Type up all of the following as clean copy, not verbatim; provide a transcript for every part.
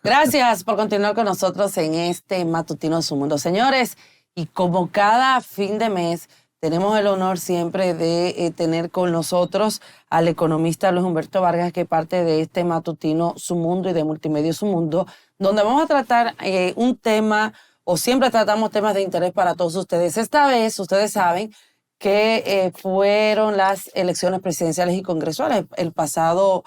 Gracias por continuar con nosotros en este Matutino Su Mundo. Señores, y como cada fin de mes, tenemos el honor siempre de tener con nosotros al economista Luis Humberto Vargas, que es parte de este Matutino Su Mundo y de Multimedia Su Mundo, donde vamos a tratar un tema, o siempre tratamos temas de interés para todos ustedes. Esta vez, ustedes saben que fueron las elecciones presidenciales y congresuales el pasado,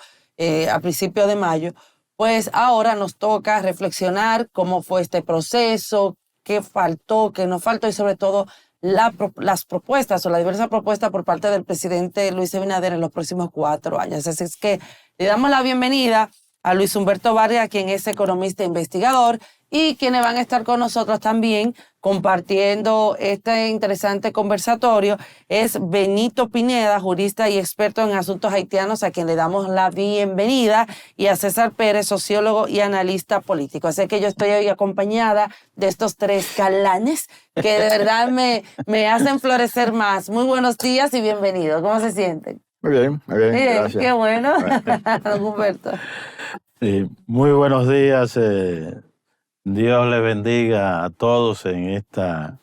a principios de mayo. Pues ahora nos toca reflexionar cómo fue este proceso, qué faltó, qué no faltó y sobre todo las propuestas o las diversas propuestas por parte del presidente Luis Abinader en los próximos 4 años. Así es que le damos la bienvenida a Luis Humberto Vargas, quien es economista e investigador, y quienes van a estar con nosotros también compartiendo este interesante conversatorio es Benito Pineda, jurista y experto en asuntos haitianos, a quien le damos la bienvenida, y a César Pérez, sociólogo y analista político. Así que yo estoy hoy acompañada de estos 3 galanes que de verdad me hacen florecer más. Muy buenos días y bienvenidos. ¿Cómo se sienten? Muy bien, gracias. Qué bueno, don Humberto. Sí, muy buenos días. Dios le bendiga a todos en esta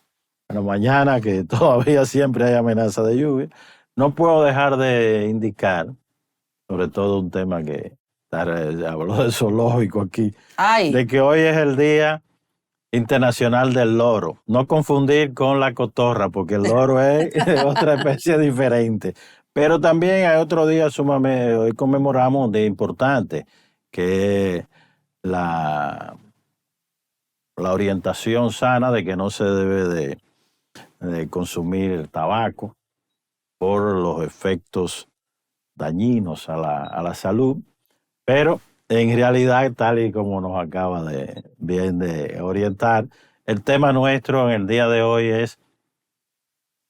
mañana, que todavía siempre hay amenaza de lluvia. No puedo dejar de indicar, sobre todo un tema que habló de zoológico aquí, de que hoy es el Día Internacional del Loro. No confundir con la cotorra, porque el loro es otra especie diferente. Pero también hay otro día hoy conmemoramos un día importante, que es la orientación sana de que no se debe de consumir el tabaco por los efectos dañinos a la salud, pero en realidad, tal y como nos acaba de orientar, el tema nuestro en el día de hoy es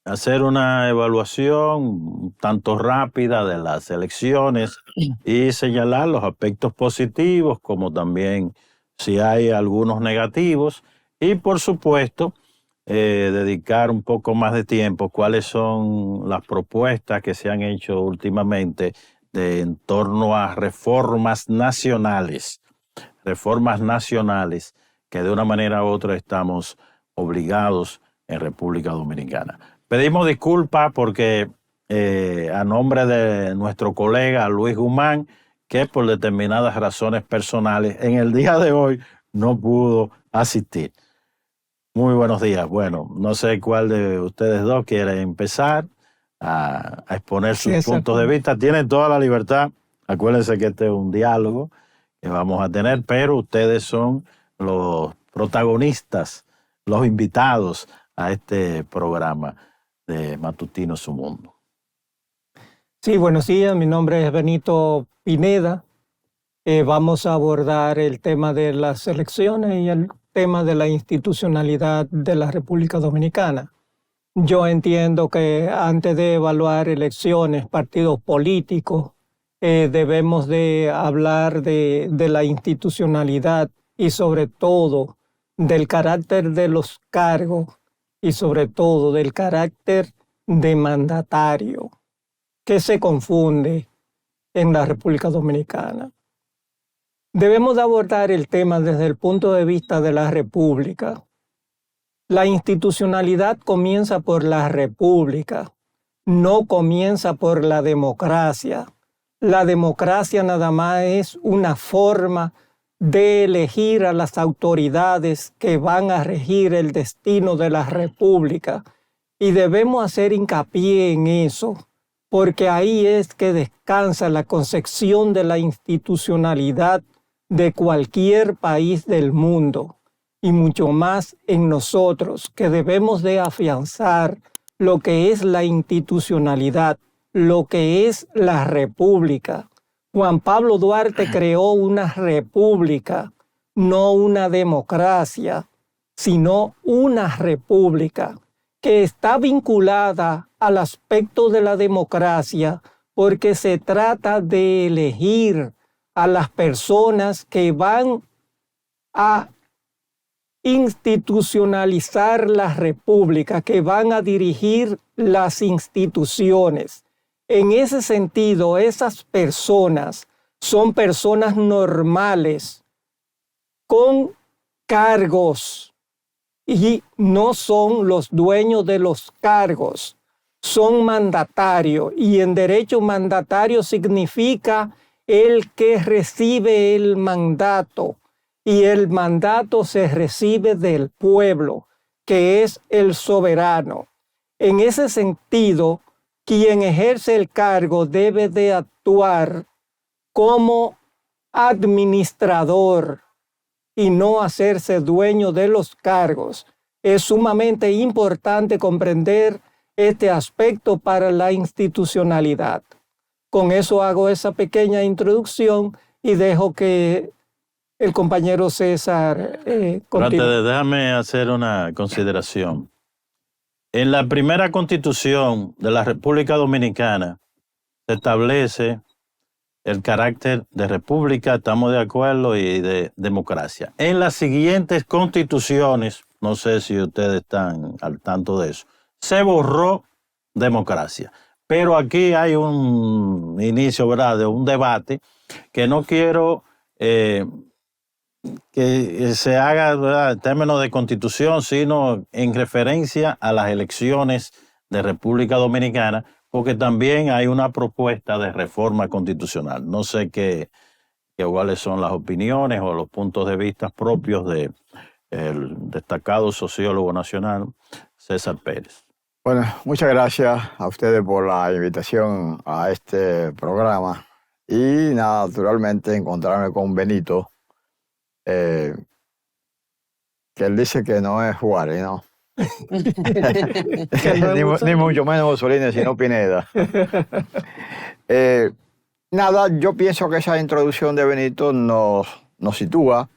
hacer una evaluación un tanto rápida de las elecciones y señalar los aspectos positivos, como también si hay algunos negativos, y por supuesto dedicar un poco más de tiempo cuáles son las propuestas que se han hecho últimamente en torno a reformas nacionales que de una manera u otra estamos obligados en República Dominicana. Pedimos disculpas porque a nombre de nuestro colega Luis Guzmán, que por determinadas razones personales en el día de hoy no pudo asistir. Muy buenos días. Bueno, no sé cuál de ustedes dos quiere empezar a exponer sus puntos de vista. Tienen toda la libertad. Acuérdense que este es un diálogo que vamos a tener, pero ustedes son los protagonistas, los invitados a este programa de Matutino Su Mundo. Sí, buenos días. Mi nombre es Benito Pineda. Vamos a abordar el tema de las elecciones y el tema de la institucionalidad de la República Dominicana. Yo entiendo que antes de evaluar elecciones, partidos políticos, debemos de hablar de la institucionalidad y sobre todo del carácter de los cargos y sobre todo del carácter de mandatario, que se confunde en la República Dominicana. Debemos de abordar el tema desde el punto de vista de la República. La institucionalidad comienza por la República, no comienza por la democracia. La democracia nada más es una forma de elegir a las autoridades que van a regir el destino de la República, y debemos hacer hincapié en eso, porque ahí es que descansa la concepción de la institucionalidad de cualquier país del mundo, y mucho más en nosotros, que debemos de afianzar lo que es la institucionalidad, lo que es la república. Juan Pablo Duarte creó una república, no una democracia, sino una república que está vinculada al aspecto de la democracia, porque se trata de elegir a las personas que van a institucionalizar la república, que van a dirigir las instituciones. En ese sentido, esas personas son personas normales, con cargos y no son los dueños de los cargos, son mandatarios. Y en derecho mandatario significa el que recibe el mandato. Y el mandato se recibe del pueblo, que es el soberano. En ese sentido, quien ejerce el cargo debe de actuar como administrador y no hacerse dueño de los cargos. Es sumamente importante comprender este aspecto para la institucionalidad. Con eso hago esa pequeña introducción y dejo que el compañero César continúe. Déjame hacer una consideración. En la primera Constitución de la República Dominicana se establece el carácter de república, estamos de acuerdo, y de democracia. En las siguientes constituciones, no sé si ustedes están al tanto de eso, se borró democracia. Pero aquí hay un inicio, ¿verdad?, de un debate que no quiero que se haga, ¿verdad?, en términos de constitución, sino en referencia a las elecciones de República Dominicana, porque también hay una propuesta de reforma constitucional. No sé cuáles son las opiniones o los puntos de vista propios del destacado sociólogo nacional César Pérez. Bueno, muchas gracias a ustedes por la invitación a este programa y naturalmente encontrarme con Benito, que él dice que no es Juárez, ¿no? ni mucho menos Mussolini, sino Pineda. Yo pienso que esa introducción de Benito nos sitúa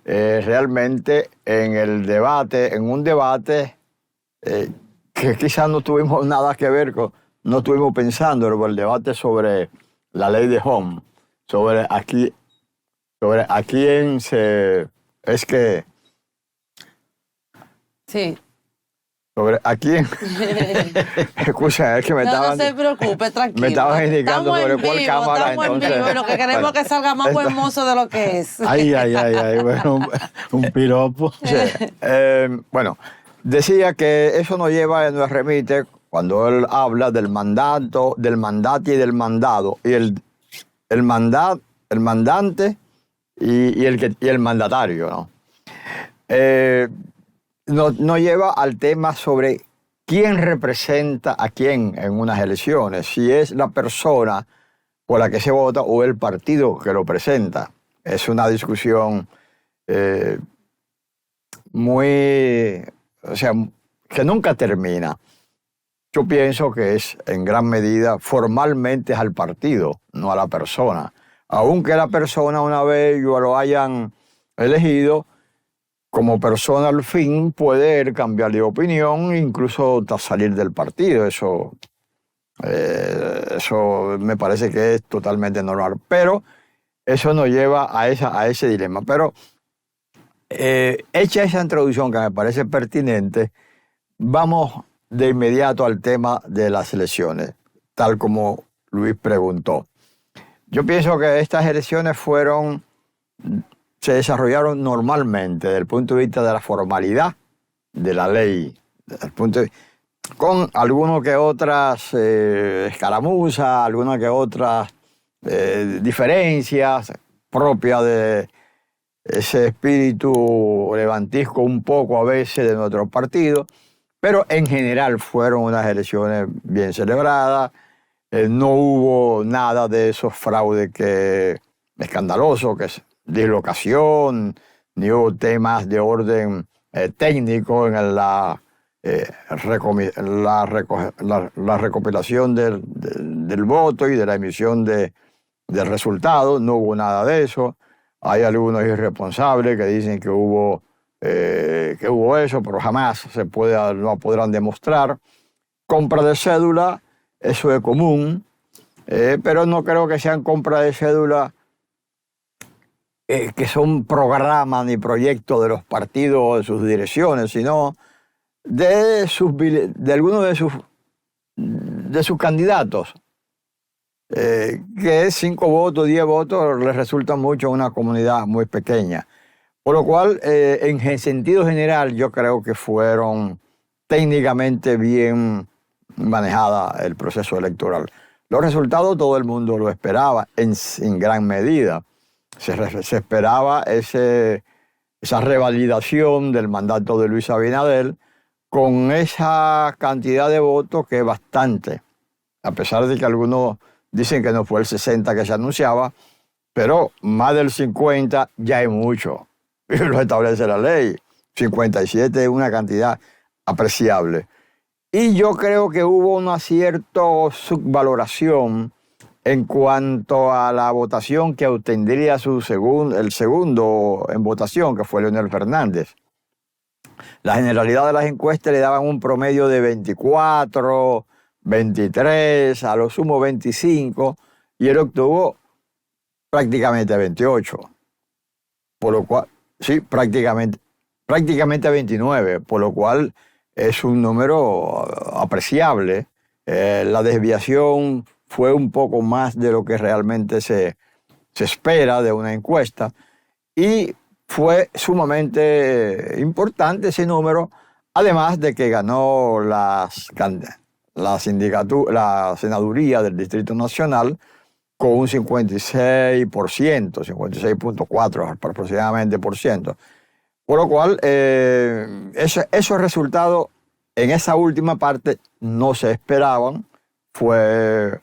realmente en el debate, en un debate que quizás no tuvimos nada que ver con, no estuvimos pensando en el debate sobre la ley de Home, sobre a quién es que... Sí. Sobre a quién. Escucha, es que no se preocupe, tranquilo. Me estabas indicando estamos sobre cuál cámara. Estamos entonces, en vivo, lo que queremos es que salga más hermoso de lo que es. Ay, bueno, un piropo. Sí. Bueno, decía que eso nos remite cuando él habla del mandato, del mandante y del mandado. Y el mandante y el mandatario, ¿no? Nos lleva al tema sobre quién representa a quién en unas elecciones, si es la persona por la que se vota o el partido que lo presenta. Es una discusión que nunca termina. Yo pienso que es en gran medida formalmente es al partido, no a la persona. Aunque la persona una vez lo hayan elegido, como persona al fin puede cambiar de opinión, incluso salir del partido. Eso me parece que es totalmente normal. Pero eso nos lleva a ese dilema. Pero hecha esa introducción que me parece pertinente, vamos de inmediato al tema de las elecciones, tal como Luis preguntó. Yo pienso que estas elecciones se desarrollaron normalmente desde el punto de vista de la formalidad de la ley, con algunas que otras escaramuzas, algunas que otras diferencias propias de ese espíritu levantisco un poco a veces de nuestro partido, pero en general fueron unas elecciones bien celebradas. No hubo nada de esos fraudes escandalosos, que es dislocación, ni hubo temas de orden técnico en la recopilación del voto y de la emisión del resultado. No hubo nada de eso. Hay algunos irresponsables que dicen que hubo eso, pero jamás no podrán demostrar. Compra de cédula, eso es común, pero no creo que sean compras de cédula que son programas ni proyectos de los partidos o de sus direcciones, sino de algunos de sus candidatos, que 5 votos, 10 votos les resulta mucho a una comunidad muy pequeña. Por lo cual, en sentido general, yo creo que fueron técnicamente bien manejada el proceso electoral. Los resultados todo el mundo lo esperaba en gran medida. Se esperaba esa revalidación del mandato de Luis Abinader con esa cantidad de votos que es bastante, a pesar de que algunos dicen que no fue el 60 que se anunciaba, pero más del 50 ya es mucho, y lo establece la ley. 57 es una cantidad apreciable. Y yo creo que hubo una cierta subvaloración en cuanto a la votación que obtendría el segundo en votación, que fue Leonel Fernández. La generalidad de las encuestas le daban un promedio de 24, 23, a lo sumo 25, y él obtuvo prácticamente 28. Por lo cual, sí, prácticamente 29, por lo cual es un número apreciable. La desviación fue un poco más de lo que realmente se espera de una encuesta, y fue sumamente importante ese número, además de que ganó la senaduría del Distrito Nacional con un 56%, 56.4 aproximadamente por ciento. Por lo cual, esos resultados en esa última parte no se esperaban. Fue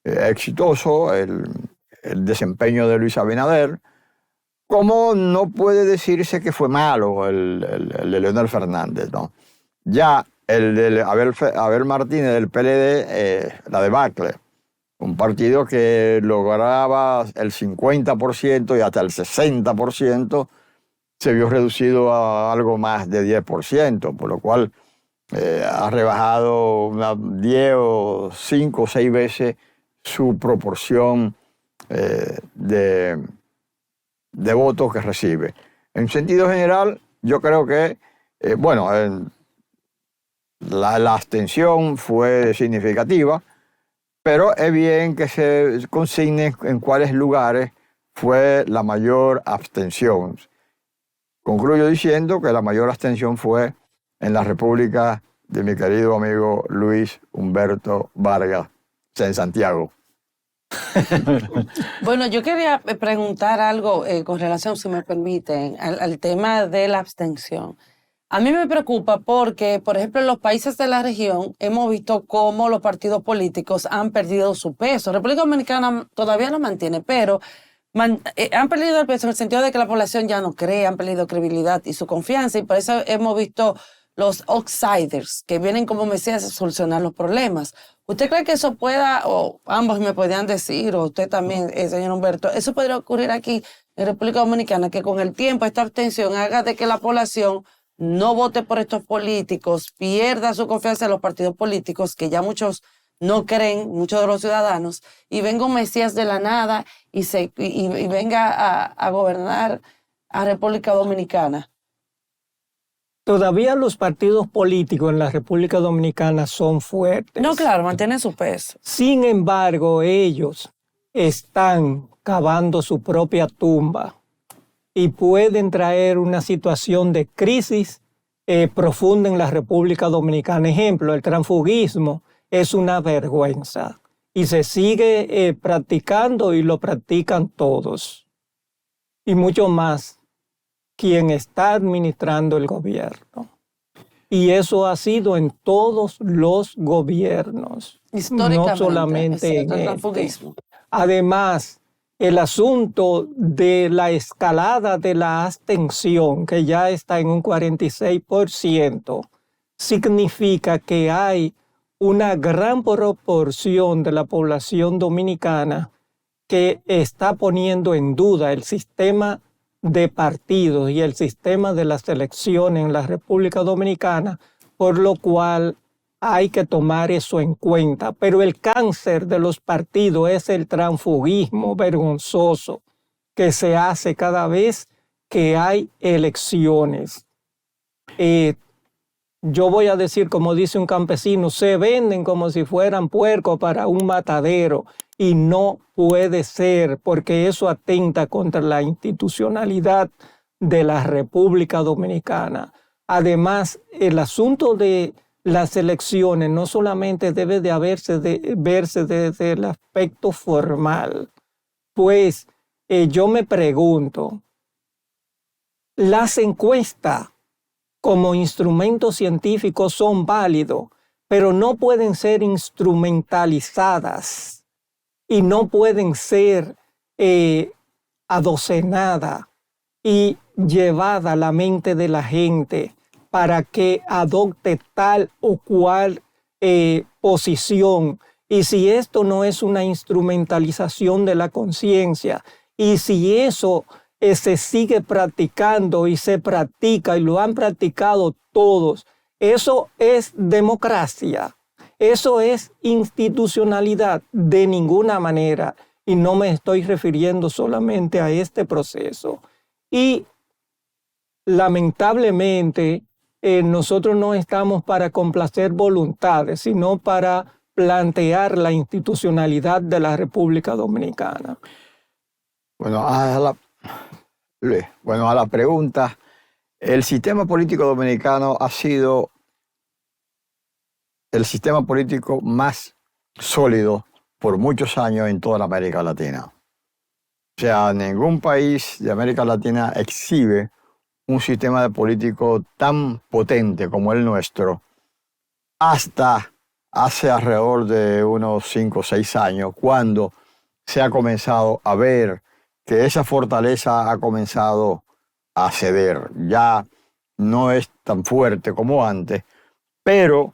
exitoso el desempeño de Luis Abinader, como no puede decirse que fue malo el de Leonel Fernández, ¿no? Ya el de Abel Martínez del PLD, la debacle, un partido que lograba el 50% y hasta el 60%, se vio reducido a algo más de 10%, por lo cual ha rebajado 10 o 5 o 6 veces su proporción de votos que recibe. En sentido general, yo creo que, la abstención fue significativa, pero es bien que se consigne en cuáles lugares fue la mayor abstención. Concluyo diciendo que la mayor abstención fue en la República de mi querido amigo Luis Humberto Vargas, en Santiago. Bueno, yo quería preguntar algo con relación, si me permiten, al tema de la abstención. A mí me preocupa porque, por ejemplo, en los países de la región hemos visto cómo los partidos políticos han perdido su peso. República Dominicana todavía lo mantiene, pero han perdido el peso en el sentido de que la población ya no cree, han perdido credibilidad y su confianza, y por eso hemos visto los outsiders que vienen como mesías a solucionar los problemas. ¿Usted cree que eso pueda, o ambos me podrían decir, o usted también, señor Humberto, eso podría ocurrir aquí en República Dominicana, que con el tiempo esta abstención haga de que la población no vote por estos políticos, pierda su confianza en los partidos políticos, que ya muchos no creen, muchos de los ciudadanos, y venga un mesías de la nada y venga a gobernar a República Dominicana? Todavía los partidos políticos en la República Dominicana son fuertes. No, claro, mantienen su peso. Sin embargo, ellos están cavando su propia tumba y pueden traer una situación de crisis profunda en la República Dominicana. Ejemplo, el transfugismo es una vergüenza y se sigue practicando, y lo practican todos. Y mucho más quien está administrando el gobierno. Y eso ha sido en todos los gobiernos, no solamente en este. Además, el asunto de la escalada de la abstención, que ya está en un 46%, significa que hay una gran proporción de la población dominicana que está poniendo en duda el sistema de partidos y el sistema de las elecciones en la República Dominicana, por lo cual hay que tomar eso en cuenta. Pero el cáncer de los partidos es el transfugismo vergonzoso que se hace cada vez que hay elecciones. Yo voy a decir, como dice un campesino, se venden como si fueran puercos para un matadero, y no puede ser, porque eso atenta contra la institucionalidad de la República Dominicana. Además, el asunto de las elecciones no solamente debe de verse desde el aspecto formal, pues yo me pregunto, las encuestas como instrumentos científicos son válidos, pero no pueden ser instrumentalizadas y no pueden ser adocenadas y llevada a la mente de la gente para que adopte tal o cual posición. Y si esto no es una instrumentalización de la conciencia, y si eso se sigue practicando y se practica y lo han practicado todos, eso es democracia, eso es institucionalidad de ninguna manera. Y no me estoy refiriendo solamente a este proceso. Y lamentablemente nosotros no estamos para complacer voluntades, sino para plantear la institucionalidad de la República Dominicana. Bueno, a la pregunta, el sistema político dominicano ha sido el sistema político más sólido por muchos años en toda la América Latina. O sea, ningún país de América Latina exhibe un sistema de político tan potente como el nuestro hasta hace alrededor de unos 5 o 6 años, cuando se ha comenzado a ver que esa fortaleza ha comenzado a ceder. Ya no es tan fuerte como antes, pero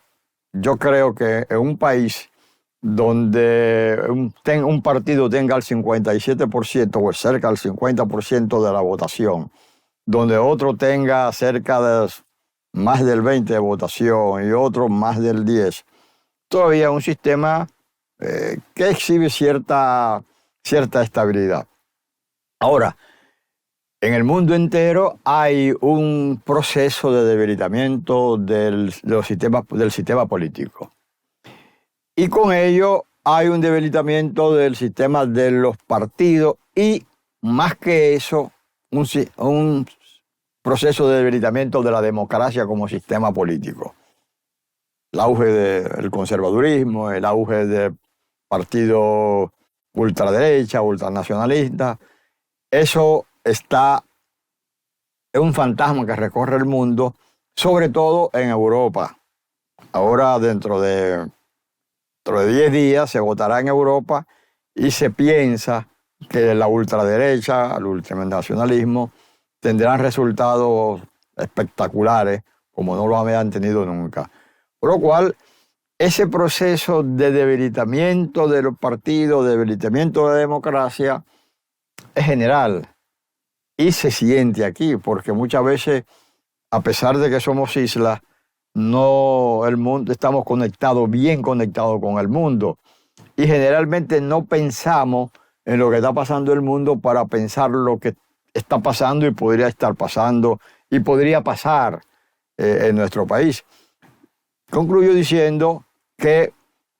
yo creo que en un país donde un partido tenga el 57% o cerca del 50% de la votación, donde otro tenga cerca de más del 20% de votación y otro más del 10%, todavía un sistema que exhibe cierta estabilidad. Ahora, en el mundo entero hay un proceso de debilitamiento del sistema político. Y con ello hay un debilitamiento del sistema de los partidos y, más que eso, un proceso de debilitamiento de la democracia como sistema político. El auge del conservadurismo, el auge de partidos ultraderecha, ultranacionalistas, eso es un fantasma que recorre el mundo, sobre todo en Europa. Ahora, dentro de 10 días, se votará en Europa y se piensa que la ultraderecha, el ultranacionalismo, tendrán resultados espectaculares como no lo habían tenido nunca. Por lo cual, ese proceso de debilitamiento de los partidos, debilitamiento de la democracia, es general y se siente aquí, porque muchas veces, a pesar de que somos islas, estamos bien conectados con el mundo, y generalmente no pensamos en lo que está pasando en el mundo para pensar lo que está pasando y podría estar pasando y podría pasar en nuestro país. Concluyo diciendo que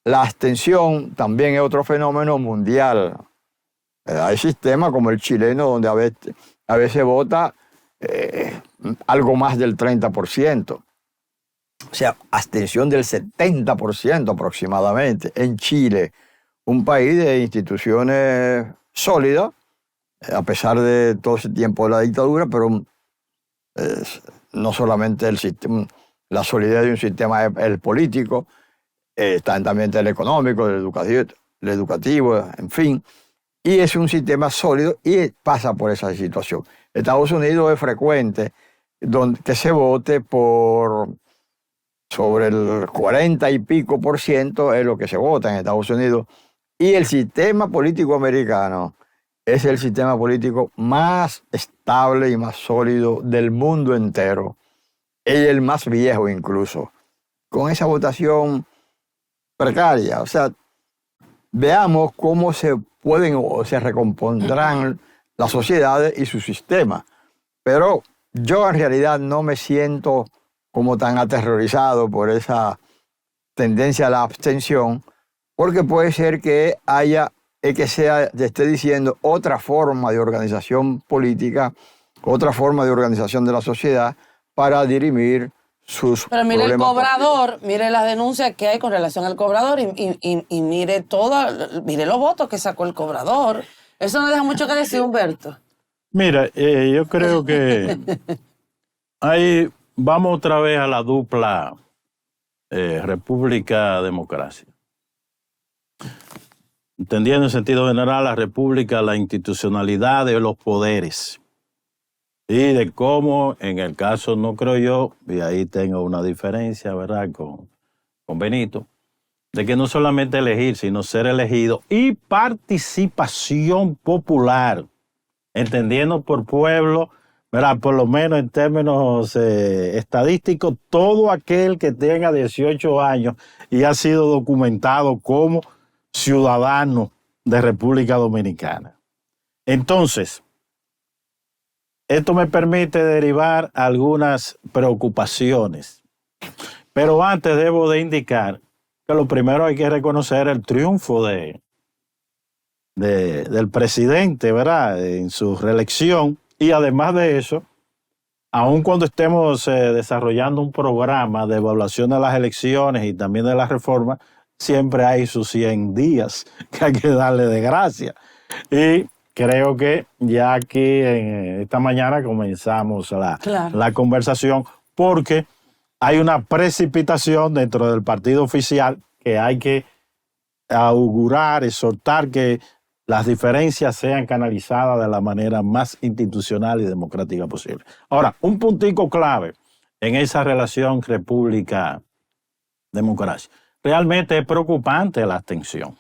la abstención también es otro fenómeno mundial. Hay sistemas como el chileno donde a veces vota algo más del 30%. O sea, abstención del 70% aproximadamente. En Chile, un país de instituciones sólidas, a pesar de todo ese tiempo de la dictadura, pero no solamente la solidez de un sistema el político, está también el económico, el educativo, en fin. Y es un sistema sólido y pasa por esa situación. Estados Unidos es frecuente que se vote sobre el 40 y pico por ciento es lo que se vota en Estados Unidos. Y el sistema político americano es el sistema político más estable y más sólido del mundo entero. Es el más viejo incluso, con esa votación precaria. O sea, veamos cómo se pueden o se recompondrán las sociedades y su sistema. Pero yo en realidad no me siento como tan aterrorizado por esa tendencia a la abstención, porque puede ser que te esté diciendo otra forma de organización política otra forma de organización de la sociedad para dirimir sus Pero mire el problemas cobrador, mire las denuncias que hay con relación al cobrador y mire mire los votos que sacó el cobrador. Eso no deja mucho que decir, Humberto. Mira, yo creo que ahí vamos otra vez a la dupla república-democracia. Entendiendo en sentido general la república, la institucionalidad de los poderes y de cómo, en el caso, no creo yo, y ahí tengo una diferencia, ¿verdad?, con Benito, de que no solamente elegir, sino ser elegido y participación popular, entendiendo por pueblo, ¿verdad?, por lo menos en términos estadísticos, todo aquel que tenga 18 años y ha sido documentado como ciudadano de República Dominicana. Entonces, esto me permite derivar algunas preocupaciones, pero antes debo de indicar que lo primero hay que reconocer el triunfo del presidente, ¿verdad?, en su reelección, y además de eso, aun cuando estemos desarrollando un programa de evaluación de las elecciones y también de las reformas, siempre hay sus 100 días que hay que darle de gracia. Y creo que ya aquí esta mañana comenzamos la conversación porque hay una precipitación dentro del partido oficial que hay que augurar, exhortar que las diferencias sean canalizadas de la manera más institucional y democrática posible. Ahora, un puntico clave en esa relación república-democracia. Realmente es preocupante la abstención.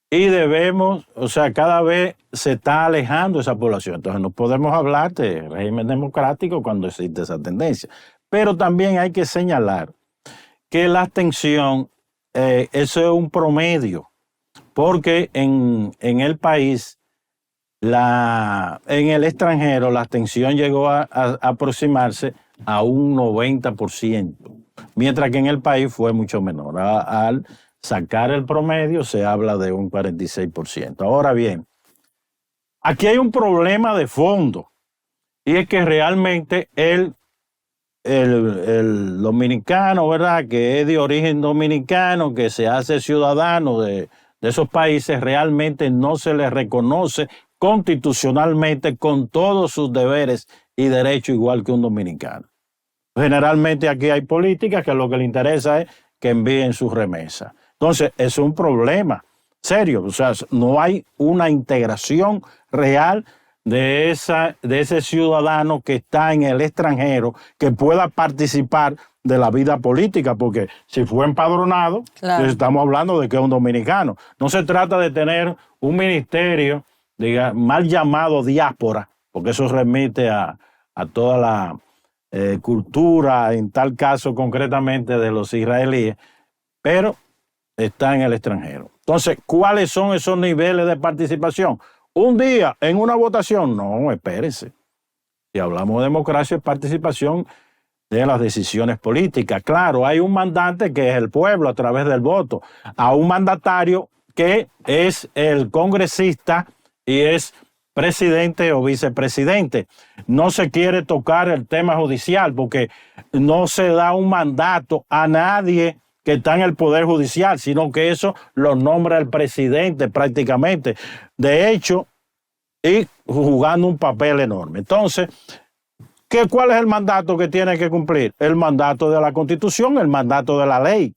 Y debemos, cada vez se está alejando esa población. Entonces no podemos hablar de régimen democrático cuando existe esa tendencia. Pero también hay que señalar que la abstención, eso es un promedio, porque en el país, en el extranjero, la abstención llegó a aproximarse a un 90%, mientras que en el país fue mucho menor. Al sacar el promedio se habla de un 46%. Ahora bien, aquí hay un problema de fondo, y es que realmente el dominicano, ¿verdad?, que es de origen dominicano, que se hace ciudadano de esos países, realmente no se le reconoce constitucionalmente con todos sus deberes y derechos igual que un dominicano. Generalmente aquí hay políticas que lo que le interesa es que envíen sus remesas. Entonces, es un problema serio. No hay una integración real de ese ciudadano que está en el extranjero que pueda participar de la vida política, porque si fue empadronado, claro, estamos hablando de que es un dominicano. No se trata de tener un ministerio, mal llamado diáspora, porque eso remite a toda la cultura, en tal caso concretamente de los israelíes, pero está en el extranjero. Entonces, ¿cuáles son esos niveles de participación? Un día en una votación, no, espérese. Si hablamos de democracia, es participación de las decisiones políticas. Claro, hay un mandante que es el pueblo a través del voto, a un mandatario que es el congresista y es presidente o vicepresidente. No se quiere tocar el tema judicial porque no se da un mandato a nadie que está en el Poder Judicial, sino que eso lo nombra el presidente prácticamente. De hecho, y jugando un papel enorme. Entonces, ¿cuál es el mandato que tiene que cumplir? El mandato de la Constitución, el mandato de la ley.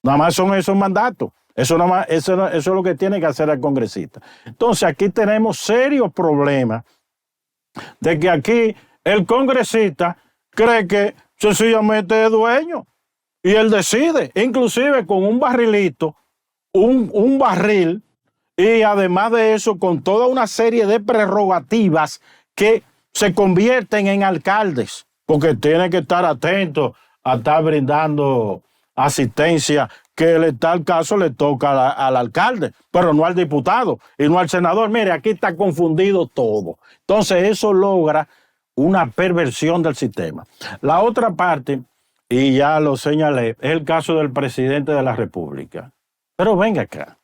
Nada más son esos mandatos. Eso es lo que tiene que hacer el congresista. Entonces, aquí tenemos serios problemas de que aquí el congresista cree que sencillamente es dueño y él decide, inclusive con un barrilito, un barril, y además de eso, con toda una serie de prerrogativas que se convierten en alcaldes, porque tiene que estar atento a estar brindando asistencia que en tal caso le toca al alcalde, pero no al diputado y no al senador. Mire, aquí está confundido todo. Entonces eso logra una perversión del sistema. La otra parte, y ya lo señalé, es el caso del presidente de la República. Pero venga acá.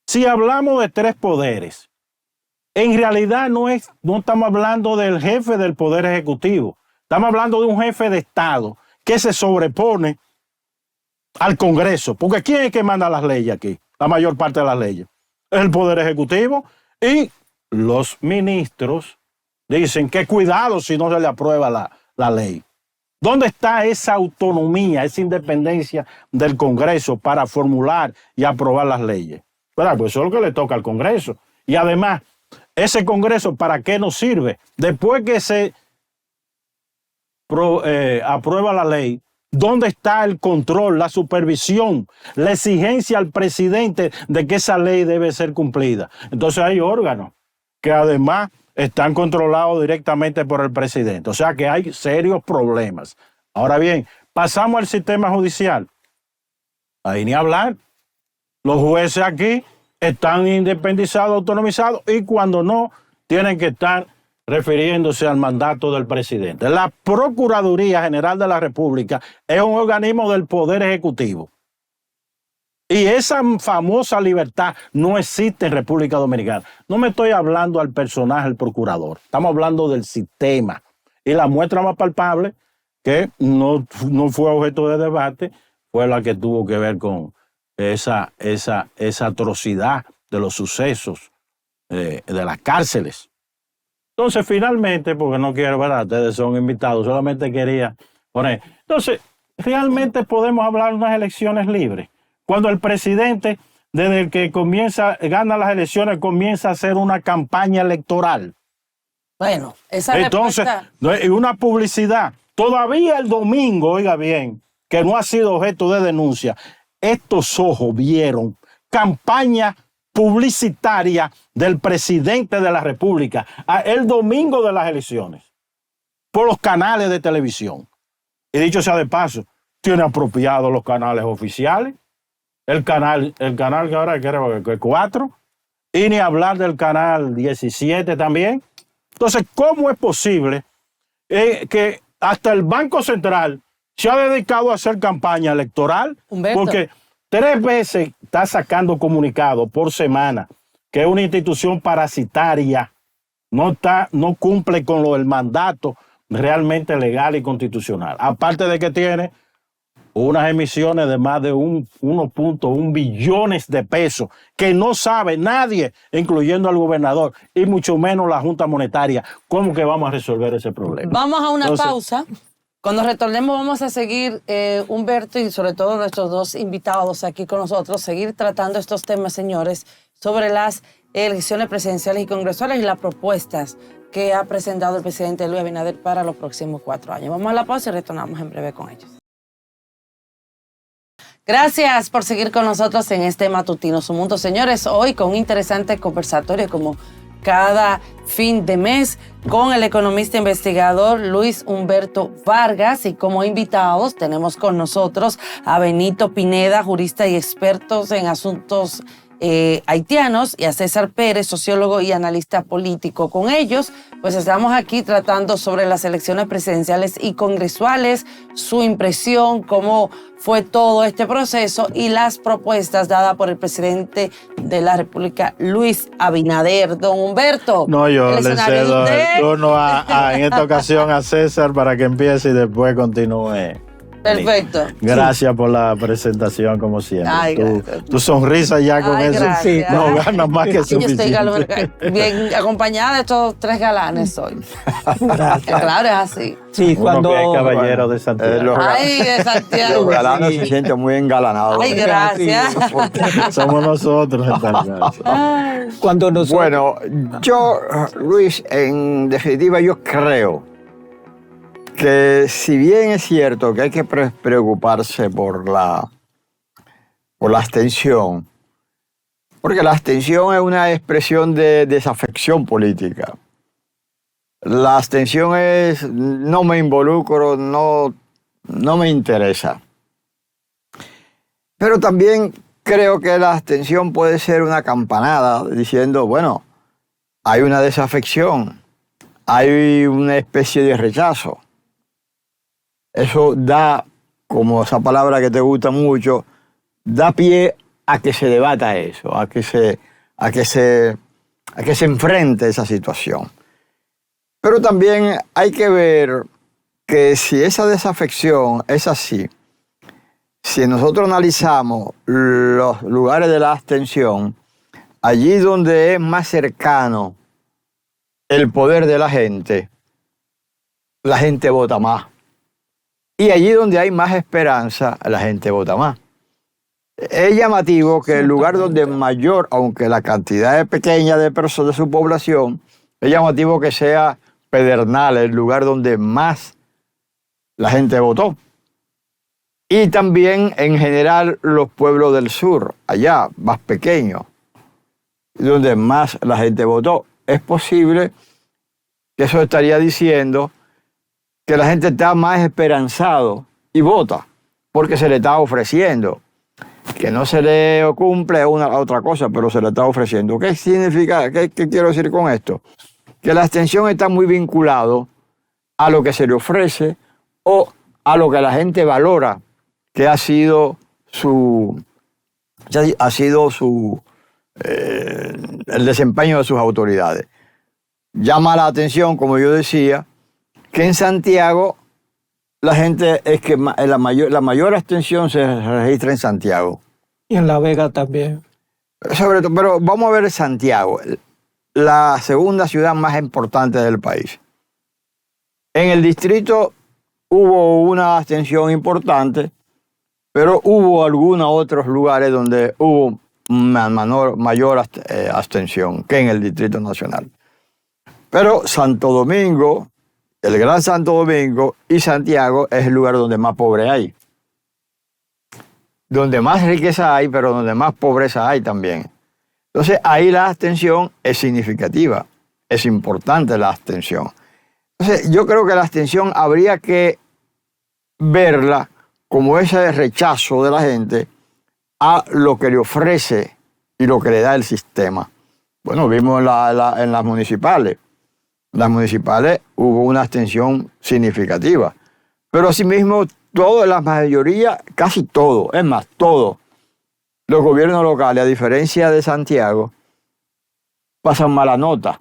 Si hablamos de tres poderes en realidad no estamos hablando del jefe del Poder Ejecutivo. Estamos hablando de un jefe de Estado que se sobrepone al Congreso. Porque ¿quién es que manda las leyes aquí? La mayor parte de las leyes. Es el Poder Ejecutivo y los ministros dicen que cuidado si no se le aprueba la ley. ¿Dónde está esa autonomía, esa independencia del Congreso para formular y aprobar las leyes? ¿Verdad? Pues eso es lo que le toca al Congreso. Y además, ese Congreso, ¿para qué nos sirve? Después que se aprueba la ley, ¿dónde está el control, la supervisión, la exigencia al presidente de que esa ley debe ser cumplida? Entonces hay órganos que además están controlados directamente por el presidente. O sea que hay serios problemas. Ahora bien, pasamos al sistema judicial. Ahí ni hablar. Los jueces aquí están independizados, autonomizados, y cuando no, tienen que estar refiriéndose al mandato del presidente. La Procuraduría General de la República es un organismo del Poder Ejecutivo. Y esa famosa libertad no existe en República Dominicana. No me estoy hablando al personaje, el procurador. Estamos hablando del sistema. Y la muestra más palpable, que no fue objeto de debate, fue la que tuvo que ver con esa atrocidad de los sucesos de las cárceles. Entonces, finalmente, porque no quiero, ¿verdad? Ustedes son invitados, solamente quería poner. Entonces, realmente podemos hablar de unas elecciones libres. Cuando el presidente, desde el que gana las elecciones, comienza a hacer una campaña electoral. Bueno, esa entonces, respuesta... una publicidad. Todavía el domingo, oiga bien, que no ha sido objeto de denuncia, estos ojos vieron campaña publicitaria del presidente de la República el domingo de las elecciones por los canales de televisión. Y dicho sea de paso, tiene apropiados los canales oficiales, el canal que ahora creo que 4, y ni hablar del canal 17 también. Entonces, ¿cómo es posible que hasta el Banco Central se ha dedicado a hacer campaña electoral? Humberto. Porque 3 veces está sacando comunicado por semana que es una institución parasitaria, no cumple con lo del mandato realmente legal y constitucional. Aparte de que tiene unas emisiones de más de 1.1 billones de pesos que no sabe nadie, incluyendo al gobernador y mucho menos la Junta Monetaria, cómo que vamos a resolver ese problema. Vamos a una pausa. Cuando retornemos vamos a seguir, Humberto, y sobre todo nuestros 2 invitados aquí con nosotros, seguir tratando estos temas, señores, sobre las elecciones presidenciales y congresuales y las propuestas que ha presentado el presidente Luis Abinader para los próximos 4 años. Vamos a la pausa y retornamos en breve con ellos. Gracias por seguir con nosotros en este Matutino Su Mundo. Señores, hoy con un interesante conversatorio como cada fin de mes con el economista investigador Luis Humberto Vargas, y como invitados tenemos con nosotros a Benito Pineda, jurista y experto en asuntos haitianos, y a César Pérez, sociólogo y analista político. Con ellos, pues estamos aquí tratando sobre las elecciones presidenciales y congresuales, su impresión, cómo fue todo este proceso y las propuestas dadas por el presidente de la República, Luis Abinader. Don Humberto. No, yo le cedo el turno en esta ocasión a César para que empiece y después continúe. Perfecto. Gracias por la presentación, como siempre. Ay, tu sonrisa ya con eso gracias. no gana más que suficiente. Yo estoy bien acompañada de estos 3 galanes hoy. Claro, es así. Sí, cuando que es caballero de Santiago. Ay, de Santiago. Los galanes se sienten muy engalanados. Ay, gracias. Somos nosotros en tal caso. Cuando nosotros... Bueno, yo, Luis, en definitiva, yo creo que si bien es cierto que hay que preocuparse por la abstención, porque la abstención es una expresión de desafección política. La abstención es no me involucro, no me interesa. Pero también creo que la abstención puede ser una campanada diciendo, bueno, hay una desafección, hay una especie de rechazo. Eso da, como esa palabra que te gusta mucho, da pie a que se debata eso, a que se a que se enfrente esa situación. Pero también hay que ver que si esa desafección es así, si nosotros analizamos los lugares de la abstención, allí donde es más cercano el poder de la gente vota más. Y allí donde hay más esperanza, la gente vota más. Es llamativo que el lugar donde mayor, aunque la cantidad es pequeña de personas de su población, es llamativo que sea Pedernales, el lugar donde más la gente votó. Y también en general los pueblos del sur, allá, más pequeños, donde más la gente votó. Es posible que eso estaría diciendo que la gente está más esperanzado y vota, porque se le está ofreciendo. Que no se le cumple es otra cosa, pero se le está ofreciendo. ¿Qué significa? ¿Qué quiero decir con esto? Que la abstención está muy vinculado a lo que se le ofrece o a lo que la gente valora, que ha sido el desempeño de sus autoridades. Llama la atención, como yo decía, que en Santiago la gente es que la mayor abstención se registra en Santiago. Y en La Vega también. Sobre todo, pero vamos a ver Santiago, la segunda ciudad más importante del país. En el distrito hubo una abstención importante, pero hubo algunos otros lugares donde hubo mayor abstención que en el Distrito Nacional. Pero Santo Domingo, el Gran Santo Domingo y Santiago es el lugar donde más pobre hay. Donde más riqueza hay, pero donde más pobreza hay también. Entonces ahí la abstención es significativa, es importante la abstención. Entonces yo creo que la abstención habría que verla como ese rechazo de la gente a lo que le ofrece y lo que le da el sistema. Bueno, vimos en las municipales. En las municipales hubo una abstención significativa. Pero asimismo, la mayoría, casi todo, es más, todos los gobiernos locales, a diferencia de Santiago, pasan mala nota.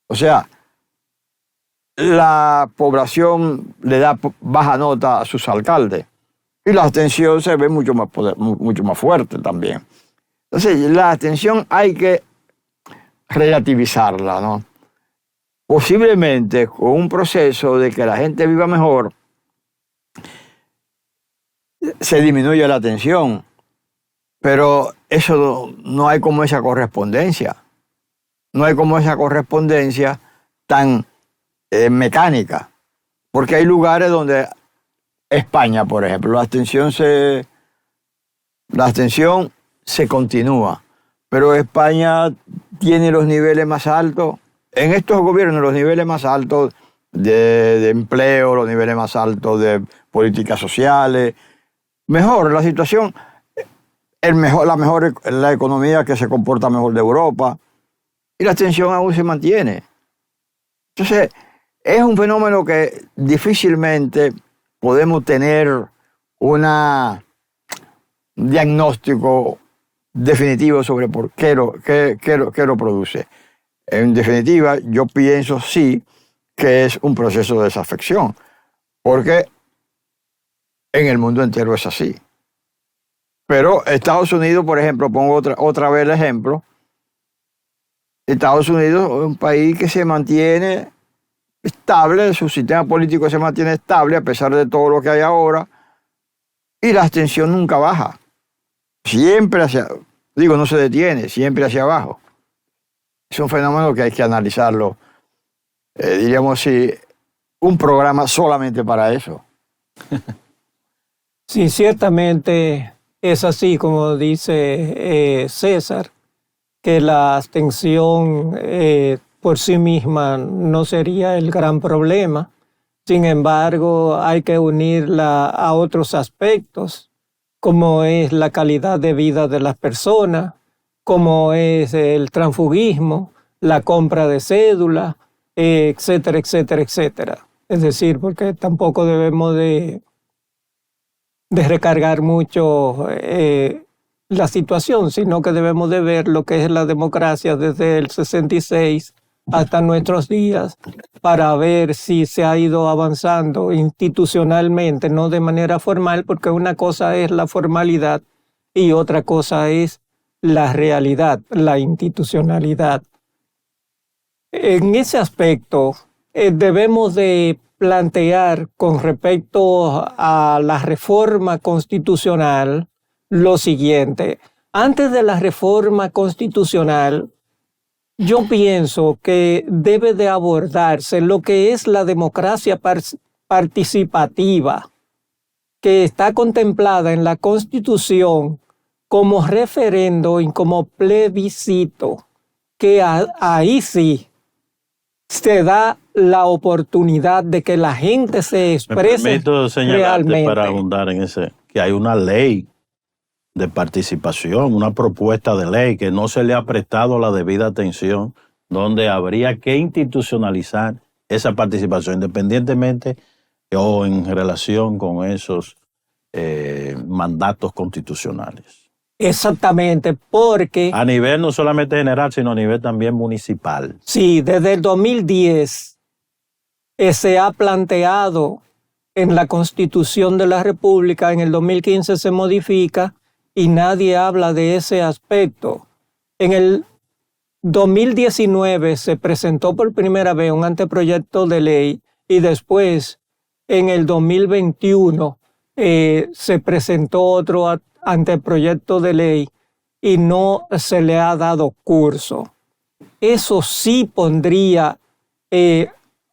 O sea, la población le da baja nota a sus alcaldes. Y la abstención se ve mucho más fuerte también. Entonces, la abstención hay que relativizarla, ¿no? Posiblemente con un proceso de que la gente viva mejor, se disminuye la abstención. Pero eso no hay como esa correspondencia. No hay como esa correspondencia tan mecánica. Porque hay lugares donde España, por ejemplo, la abstención se continúa, pero España tiene los niveles más altos, en estos gobiernos los niveles más altos de empleo, los niveles más altos de políticas sociales. Mejor la situación, la economía que se comporta mejor de Europa, y la abstención aún se mantiene. Entonces, es un fenómeno que difícilmente podemos tener un diagnóstico definitivo sobre por qué lo produce. En definitiva, yo pienso sí que es un proceso de desafección, porque en el mundo entero es así. Pero Estados Unidos, por ejemplo, pongo otra vez el ejemplo, Estados Unidos es un país que se mantiene estable, su sistema político se mantiene estable a pesar de todo lo que hay ahora, y la abstención nunca baja. Siempre no se detiene, siempre hacia abajo. Es un fenómeno que hay que analizarlo. Diríamos, sí, un programa solamente para eso. Sí, ciertamente es así como dice César, que la abstención por sí misma no sería el gran problema. Sin embargo, hay que unirla a otros aspectos, como es la calidad de vida de las personas, como es el transfugismo, la compra de cédula, etcétera, etcétera, etcétera. Es decir, porque tampoco debemos de recargar mucho la situación, sino que debemos de ver lo que es la democracia desde el 66 hasta nuestros días para ver si se ha ido avanzando institucionalmente, no de manera formal, porque una cosa es la formalidad y otra cosa es la realidad, la institucionalidad. En ese aspecto, debemos de plantear con respecto a la reforma constitucional lo siguiente. Antes de la reforma constitucional, yo pienso que debe de abordarse lo que es la democracia participativa, que está contemplada en la Constitución como referendo y como plebiscito, que ahí sí se da la oportunidad de que la gente se exprese. Me permito señalarte realmente. para abundar en ese, que hay una ley de participación, una propuesta de ley que no se le ha prestado la debida atención, donde habría que institucionalizar esa participación, independientemente o en relación con esos mandatos constitucionales. Exactamente, porque A nivel no solamente general, sino a nivel también municipal. sí, desde el 2010 se ha planteado en la Constitución de la República, en el 2015 se modifica y nadie habla de ese aspecto. En el 2019 se presentó por primera vez un anteproyecto de ley y después en el 2021 se presentó otro anteproyecto de ley y no se le ha dado curso. Eso sí pondría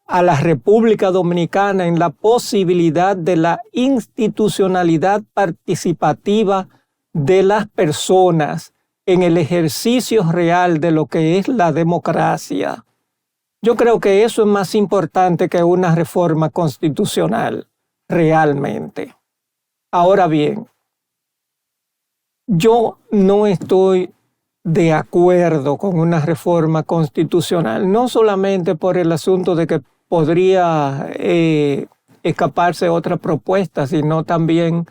a la República Dominicana en la posibilidad de la institucionalidad participativa de las personas en el ejercicio real de lo que es la democracia. Yo creo que eso es más importante que una reforma constitucional, realmente. Ahora bien, yo no estoy de acuerdo con una reforma constitucional, no solamente por el asunto de que podría escaparse otra propuesta, sino también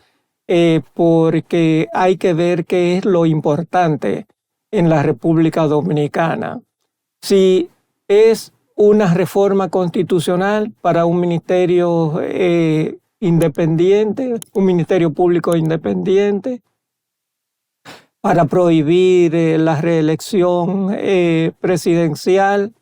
porque hay que ver qué es lo importante en la República Dominicana. Si es una reforma constitucional para un ministerio independiente, un ministerio público independiente, para prohibir la reelección presidencial,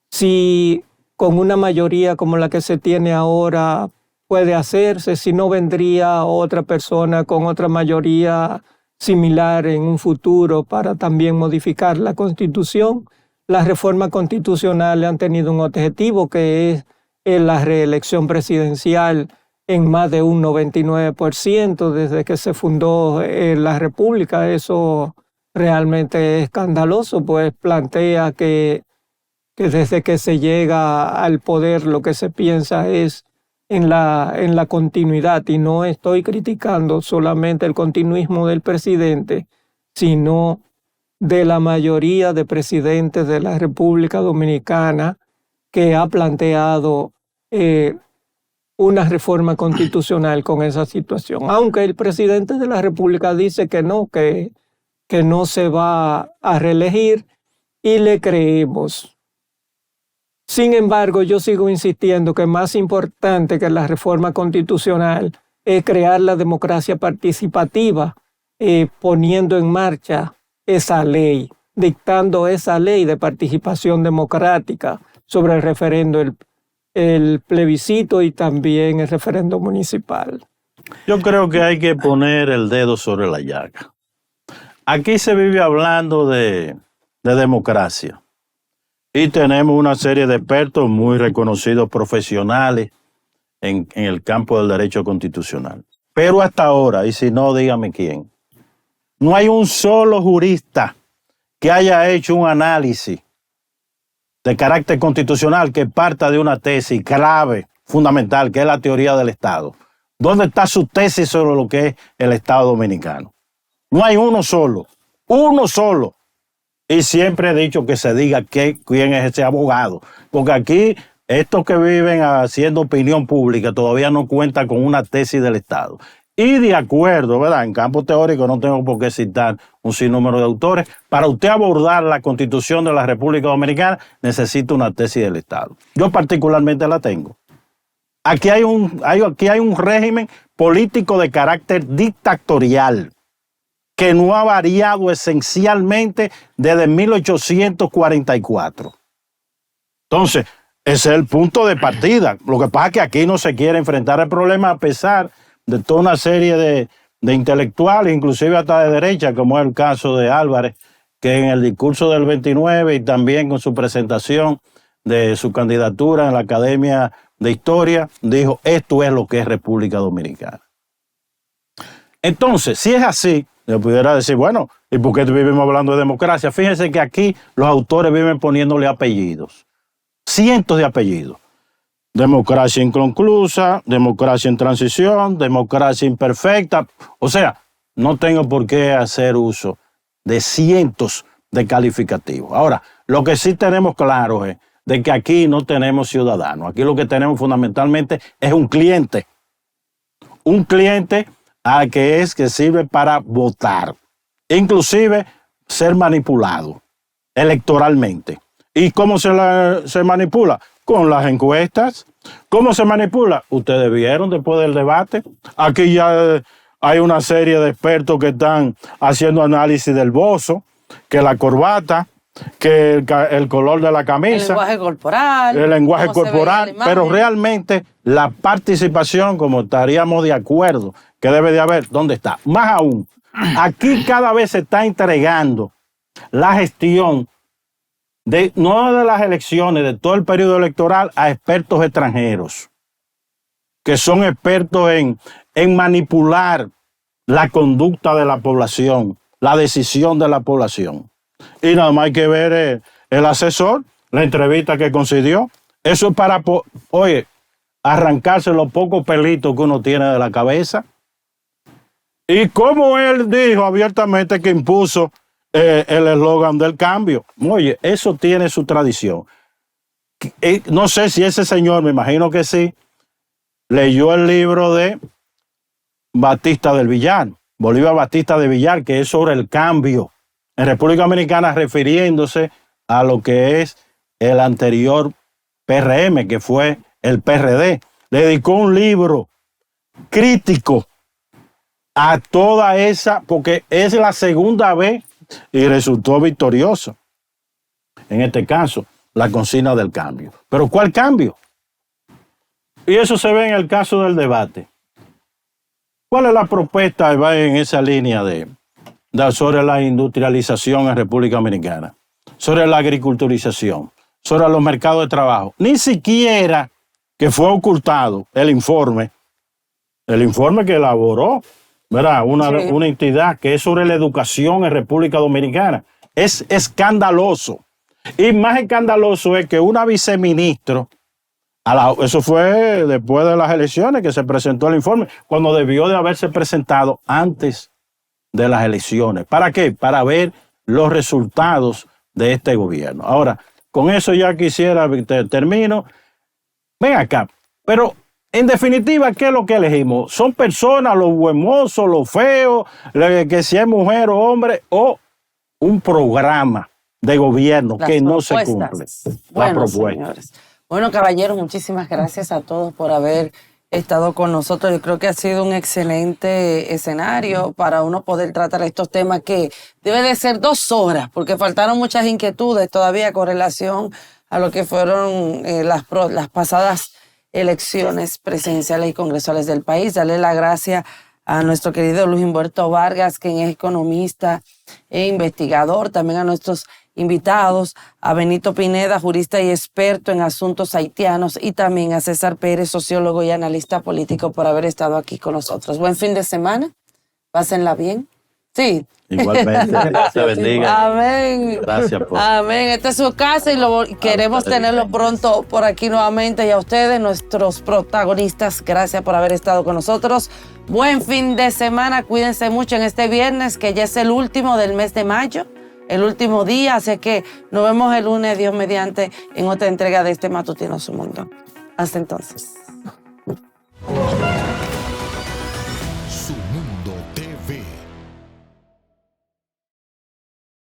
si con una mayoría como la que se tiene ahora puede hacerse, si no vendría otra persona con otra mayoría similar en un futuro para también modificar la Constitución. Las reformas constitucionales han tenido un objetivo que es la reelección presidencial en más de un 99% desde que se fundó la República. Eso realmente es escandaloso, pues plantea que desde que se llega al poder lo que se piensa es en la continuidad, y no estoy criticando solamente el continuismo del presidente, sino de la mayoría de presidentes de la República Dominicana que ha planteado una reforma constitucional con esa situación. Aunque el presidente de la República dice que no se va a reelegir, y le creemos. Sin embargo, yo sigo insistiendo que más importante que la reforma constitucional es crear la democracia participativa, poniendo en marcha esa ley, dictando esa ley de participación democrática sobre el referendo, el plebiscito y también el referendo municipal. Yo creo que hay que poner el dedo sobre la llaga. Aquí se vive hablando de democracia y tenemos una serie de expertos muy reconocidos, profesionales en el campo del derecho constitucional. Pero hasta ahora, y si no, dígame quién, no hay un solo jurista que haya hecho un análisis de carácter constitucional que parta de una tesis clave, fundamental, que es la teoría del Estado. ¿Dónde está su tesis sobre lo que es el Estado dominicano? No hay uno solo. Y siempre he dicho que se diga quién es ese abogado, porque aquí estos que viven haciendo opinión pública todavía no cuentan con una tesis del Estado. Y de acuerdo, ¿verdad? En campo teórico no tengo por qué citar un sinnúmero de autores. Para usted abordar la Constitución de la República Dominicana, necesita una tesis del Estado. Yo particularmente la tengo. Aquí hay un régimen político de carácter dictatorial que no ha variado esencialmente desde 1844. Entonces, ese es el punto de partida. Lo que pasa es que aquí no se quiere enfrentar el problema a pesar de toda una serie de intelectuales, inclusive hasta de derecha, como es el caso de Álvarez, que en el discurso del 29 y también con su presentación de su candidatura en la Academia de Historia, dijo, esto es lo que es República Dominicana. Entonces, si es así, yo pudiera decir, bueno, ¿y por qué vivimos hablando de democracia? Fíjense que aquí los autores viven poniéndole apellidos, cientos de apellidos. Democracia inconclusa, democracia en transición, democracia imperfecta. O sea, no tengo por qué hacer uso de cientos de calificativos. Ahora, lo que sí tenemos claro es de que aquí no tenemos ciudadanos. Aquí lo que tenemos fundamentalmente es un cliente. Un cliente que sirve para votar. Inclusive ser manipulado electoralmente. ¿Y cómo se manipula? Con las encuestas. ¿Cómo se manipula? Ustedes vieron después del debate. Aquí ya hay una serie de expertos que están haciendo análisis del bozo, que la corbata, que el color de la camisa. El lenguaje corporal. El lenguaje corporal. Pero realmente la participación, como estaríamos de acuerdo, que debe de haber, ¿dónde está? Más aún, aquí cada vez se está entregando la gestión no de las elecciones, de todo el periodo electoral a expertos extranjeros, que son expertos en manipular la conducta de la población, la decisión de la población. Y nada más hay que ver el asesor, la entrevista que concedió. Eso es para, arrancarse los pocos pelitos que uno tiene de la cabeza. Y como él dijo abiertamente que impuso el eslogan del cambio. Oye, eso tiene su tradición. No sé si ese señor, me imagino que sí, leyó el libro de Batista del Villar, Bolívar Batista de Villar, que es sobre el cambio en República Dominicana, refiriéndose a lo que es el anterior PRM, que fue el PRD. Le dedicó un libro crítico a toda esa, porque es la segunda vez y resultó victorioso. En este caso, la consigna del cambio. ¿Pero cuál cambio? Y eso se ve en el caso del debate. ¿Cuál es la propuesta que va en esa línea sobre la industrialización en República Dominicana? Sobre la agriculturización, sobre los mercados de trabajo. Ni siquiera que fue ocultado el informe que elaboró, ¿verdad? Una entidad que es sobre la educación en República Dominicana. Es escandaloso. Y más escandaloso es que una viceministro, eso fue después de las elecciones que se presentó el informe, cuando debió de haberse presentado antes de las elecciones. ¿Para qué? Para ver los resultados de este gobierno. Ahora, con eso ya quisiera, termino. Ven acá, pero en definitiva, ¿qué es lo que elegimos? ¿Son personas, los buenmozos, los feos, que si es mujer o hombre, o un programa de gobierno que no se cumple? Bueno, señores. Bueno, caballeros, muchísimas gracias a todos por haber estado con nosotros. Yo creo que ha sido un excelente escenario para uno poder tratar estos temas que debe de ser 2 horas, porque faltaron muchas inquietudes todavía con relación a lo que fueron las pasadas elecciones presidenciales y congresuales del país. Darle la gracia a nuestro querido Luis Humberto Vargas, quien es economista e investigador, también a nuestros invitados, a Benito Pineda, jurista y experto en asuntos haitianos, y también a César Pérez, sociólogo y analista político, por haber estado aquí con nosotros. Buen fin de semana, pásenla bien. Sí. Igualmente, Dios te bendiga. Amén. Gracias por... Amén. Esta es su casa y queremos tenerlo pronto por aquí nuevamente. Y a ustedes, nuestros protagonistas, gracias por haber estado con nosotros. Buen fin de semana. Cuídense mucho en este viernes, que ya es el último del mes de mayo, el último día. Así que nos vemos el lunes, Dios mediante, en otra entrega de este Matutino Su Mundo. Hasta entonces.